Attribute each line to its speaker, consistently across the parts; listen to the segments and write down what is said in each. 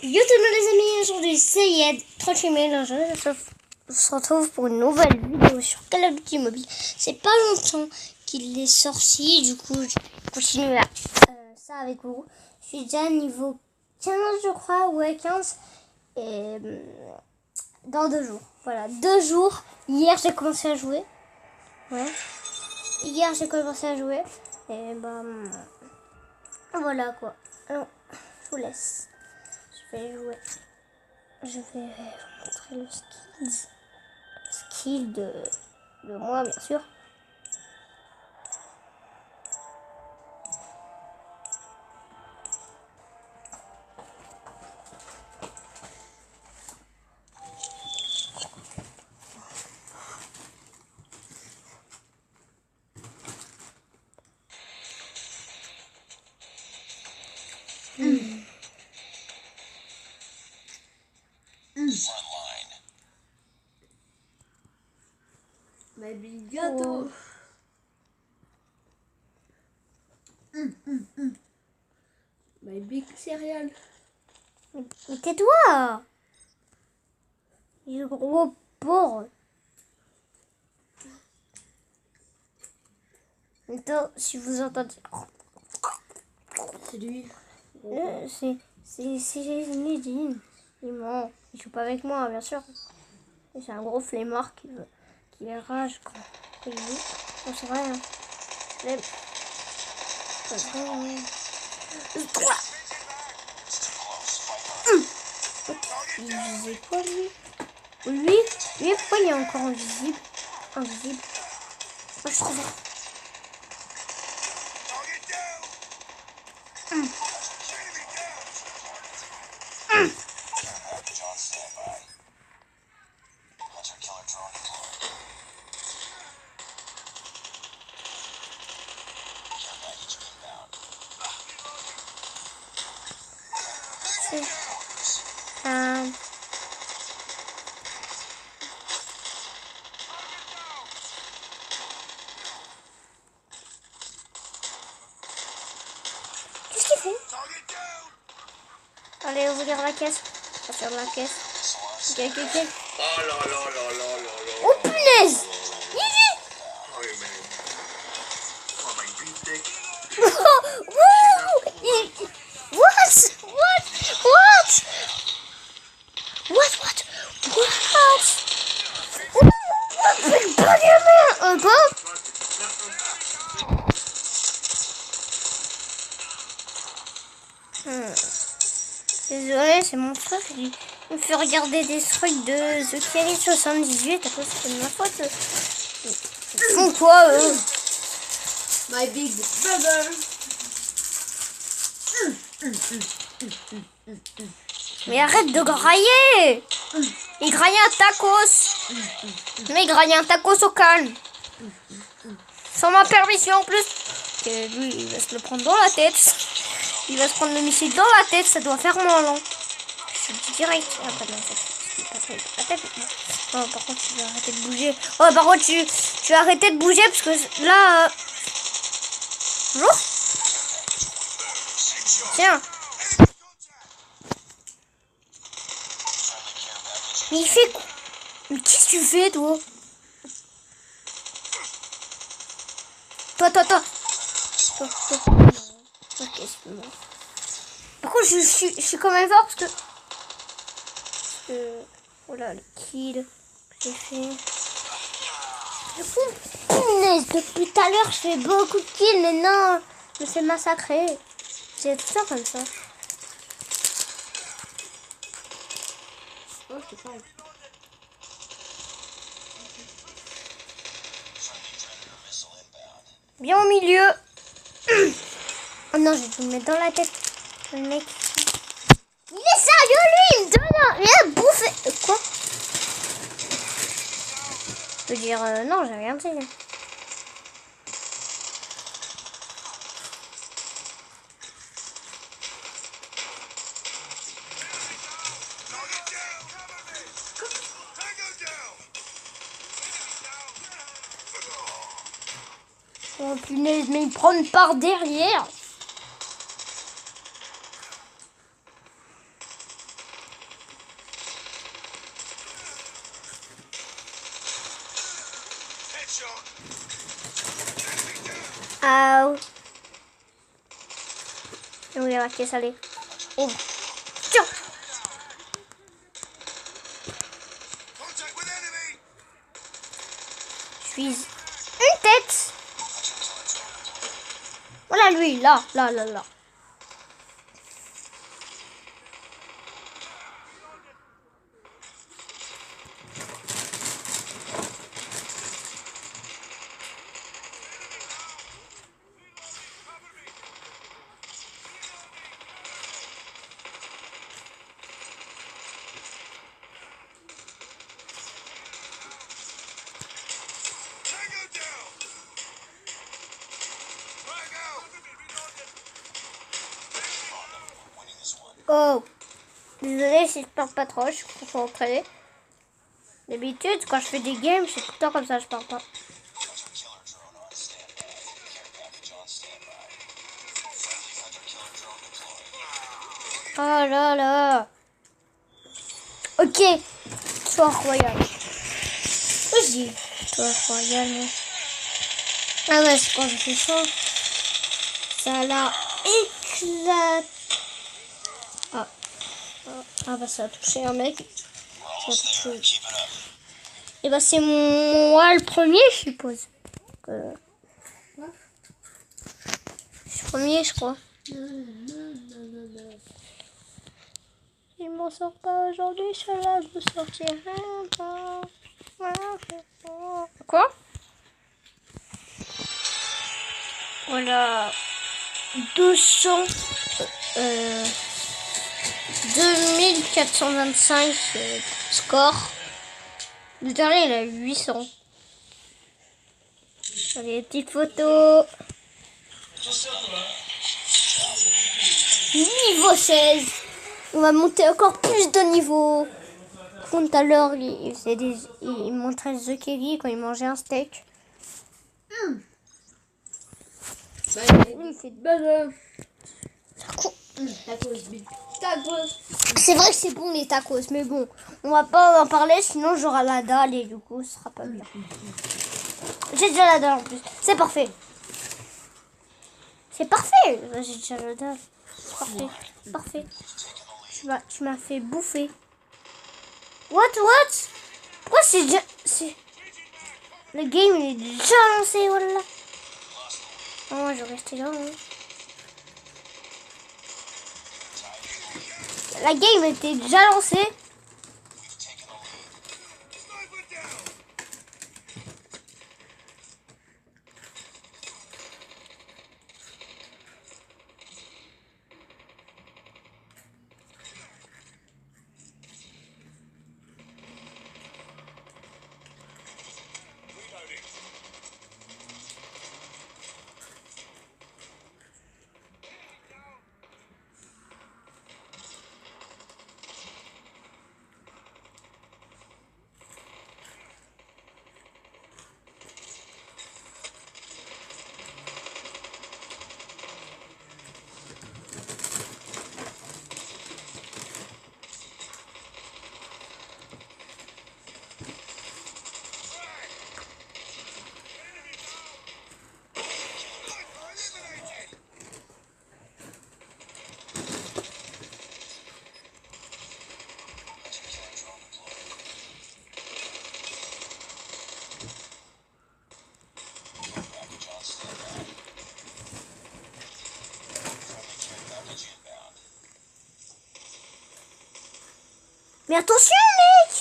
Speaker 1: Yo tout le monde les amis, aujourd'hui c'est Yed, 38 000, on se retrouve pour une nouvelle vidéo sur Call of Duty Mobile. C'est pas longtemps qu'il est sorti, du coup je continue là, ça avec vous. Je suis déjà niveau 15 je crois, ouais 15, et dans 2 jours, voilà, 2 jours. Hier j'ai commencé à jouer, ouais, hier j'ai commencé à jouer, et voilà quoi. Alors, je vous laisse. Je vais jouer. Je vais vous montrer le skill de moi, bien sûr.
Speaker 2: My big gâteau. My big céréales.
Speaker 1: Mais tais-toi! Il gros porc. Maintenant, si vous entendez...
Speaker 2: C'est lui.
Speaker 1: C'est Zinedine. Il ment. Il joue pas avec moi, bien sûr. Et c'est un gros flemmard qui rage quand il joue. Non, c'est vrai. Hein. C'est vrai. Quoi? Il disait quoi lui? Lui, pourquoi il est encore invisible? Moi je trouve. Qu'est-ce qu'il fait? Allez, ouvrir la caisse. On va faire la caisse. Ok.
Speaker 3: Oh là là là là là là.
Speaker 1: Oh punaise! Désolé, c'est mon frère. Il me fait regarder des trucs de The Kelly 78. Après, c'est de ma faute. Ils font quoi, eux?
Speaker 2: My big brother.
Speaker 1: Mais arrête de grailler! Il graille un tacos! Mais il graille un tacos au calme! Sans ma permission en plus! Et lui, il va se le prendre dans la tête! Il va se prendre le missile dans la tête, ça doit faire mal, hein! Je dis direct! Ah, pas de la tête! Oh, par contre, tu vas arrêter de bouger! Oh, par contre, tu vas arrêter de bouger parce que là. Bonjour! Tiens! Mais il fait quoi? Mais qu'est-ce que tu fais, toi? Toi. Ok, c'est bon. Par contre, je suis quand même fort parce que... Voilà, le kill que j'ai fait. Du coup, punaise, depuis tout à l'heure, je fais beaucoup de kills, mais non, je me fais massacrer. C'est tout ça comme ça.
Speaker 2: Oh, c'est ça.
Speaker 1: Bien au milieu. Oh non, je vais tout me mettre dans la tête. Le mec. Il est sérieux, lui, il me donne rien à bouffer. Quoi? Je veux dire, non, j'ai rien dit. Oh punaise, mais ils me prennent par derrière. Ah. Oui, la caisse, allez. Oh. Tiens. Je suis une tête. Voilà lui, là. Oh. Désolée si je parle pas trop, je suis concentrée. D'habitude, quand je fais des games, c'est tout le temps comme ça, je parle pas. Oh là là. Ok. Soir royal. Vas-y. Soir royal. Ah ouais, c'est quand je fais ça. Ça la éclate. Ah bah ça a touché un mec. Ça a touché. Et bah c'est moi le premier, je suppose. Je suis premier, je crois. Il m'en sort pas aujourd'hui, cela je me sortirai pas. Quoi? Voilà. 2425 score. Le dernier il a 800. Allez, petite photo. Niveau 16. On va monter encore plus de niveau. Tout à l'heure, il montrait The Kelly quand il mangeait un steak.
Speaker 2: Il fait de burger. Tacos.
Speaker 1: C'est vrai que c'est bon les tacos, mais bon, on va pas en parler sinon j'aurai la dalle et du coup ce sera pas bien. J'ai déjà la dalle en plus, c'est parfait. C'est parfait, j'ai déjà la dalle. C'est parfait, parfait. Tu m'as fait bouffer. What? Pourquoi c'est déjà... Le game il est déjà lancé, voilà. Oh, moi je vais rester là. Hein. La game était déjà lancée. Mais attention mec!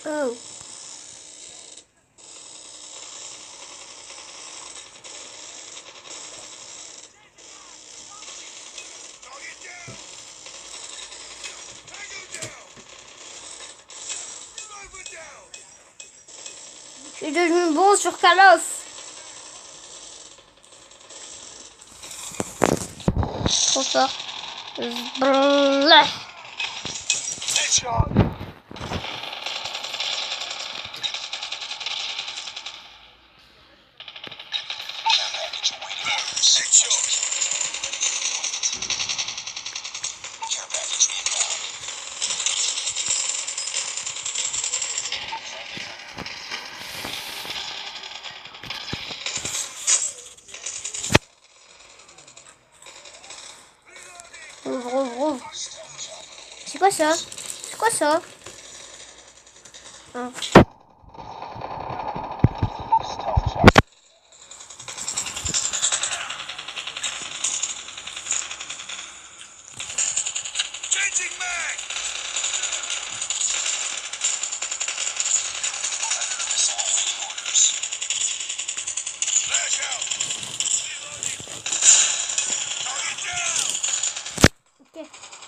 Speaker 1: Oh. suis devenu bon sur Call of. Trop fort. Bleh. Ouvre. C'est quoi ça? C'est quoi ça? Ah. Ok.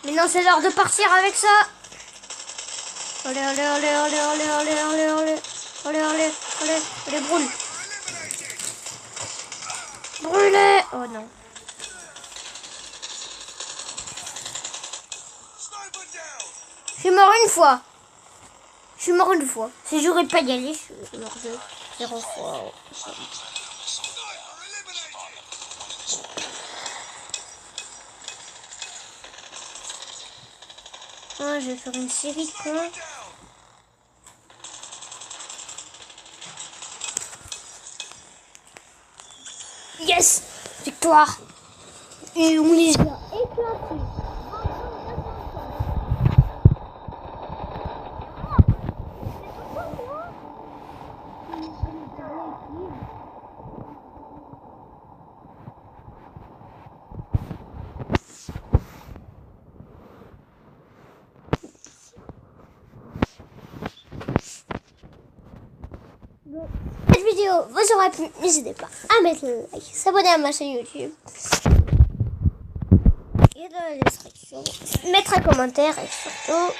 Speaker 1: Maintenant c'est l'heure de partir avec ça. Allez, brûle. Brûlez. Oh non. Je suis mort une fois. Si j'aurais pas y aller, je suis mort de 0 fois. Ah, je vais faire une série quoi. Yes, victoire. Et on les a éclatés. Cette vidéo vous aura plu, n'hésitez pas à mettre le like, s'abonner à ma chaîne YouTube et dans la description, mettre un commentaire et surtout